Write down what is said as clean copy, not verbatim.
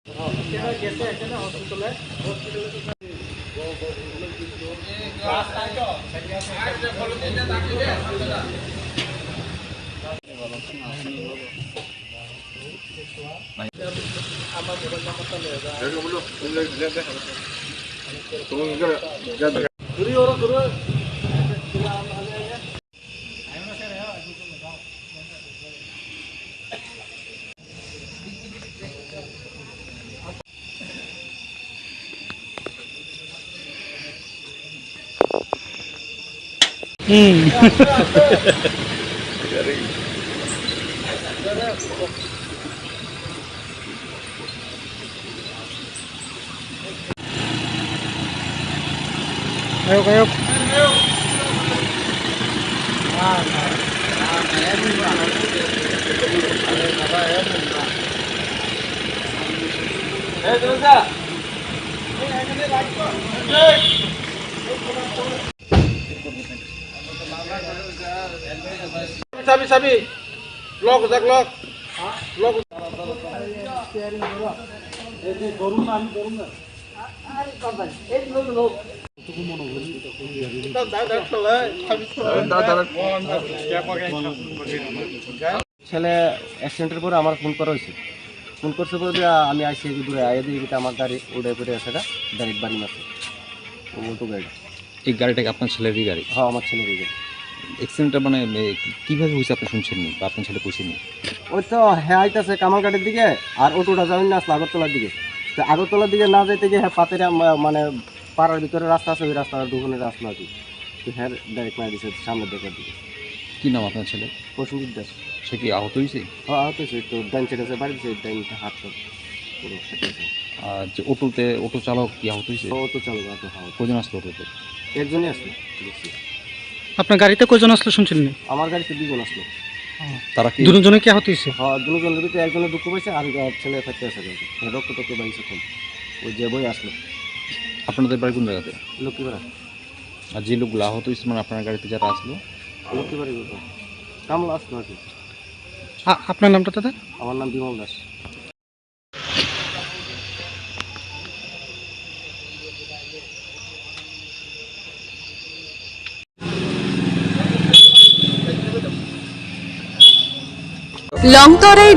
Ayo, ayo. Sabi, lock, lock. Lock. ছেলে অ্যাক্সিডেন্টের পরে আমার ফোন করা হয়েছে। ফোন করছে বলে আমি আইসি দূরে আয় দিকে আমার গাড়ি উড়ে করে আছে ডাইরেক্ট বাড়ি মারছে অটো গাড়ি। এই গাড়িটাকে আপনার ছেলেরই গাড়ি? হ্যাঁ, আমার ছেলেরই গাড়ি। অ্যাক্সিডেন্টটা মানে কীভাবে হয়েছে আপনি শুনছেননি বা আপনার ছেলে পৌঁছেনি? ওই তো হ্যাঁ আইতেছে কামালঘাটের দিকে, আর অটোটা যাবেন না আসলে আগরতলার দিকে। তো আগরতলার দিকে না যাইতে গিয়ে হ্যাঁ পাতের মানে পাড়ার ভিতরে রাস্তা আছে, ওই রাস্তাটা দুজনের রাস্তা আর কি। তো হ্যাঁ ডাইরেক্ট মারা দিয়েছে সামনের দেখার দিকে। কী নাম আপনার ছেলে? প্রসেনজিৎ দাস। সে কি আহত হয়েছে? হ্যাঁ আহত হয়েছে, তো ডাইন সাইড আছে বাড়ি দিয়েছে, ডাইনটা হাত পুরো ফেটেছে। আর যে অটো চালক কি আহত হয়েছে? অটো চালক আহত। কজন আসলো অটোতে? একজনই আসলো দেখছি। আপনার গাড়িতে কয়জন আসলো শুনছেন? আমার গাড়িতে দুজন আসলো। তারা কি দুজনে কি আহত হয়েছে? হ্যাঁ, দুজনের ভিতরে একজনের দুঃখ পাইছে, আর ছেলে ফেটে আছে রক্ত টক্ত বাড়িছে কম। ওই যে বই আসলো। আপনাদের বাড়ি কোন জায়গাতে? লক্ষ্মীপাড়া। আর যে লোকগুলো আহত হয়েছে মানে আপনার গাড়িতে যারা আসলো? লক্ষ্মীপাড়া কামলা আসলো আর কি। আপনার নামটা দাদা? আমার নাম বিমল দাস। লংতরাই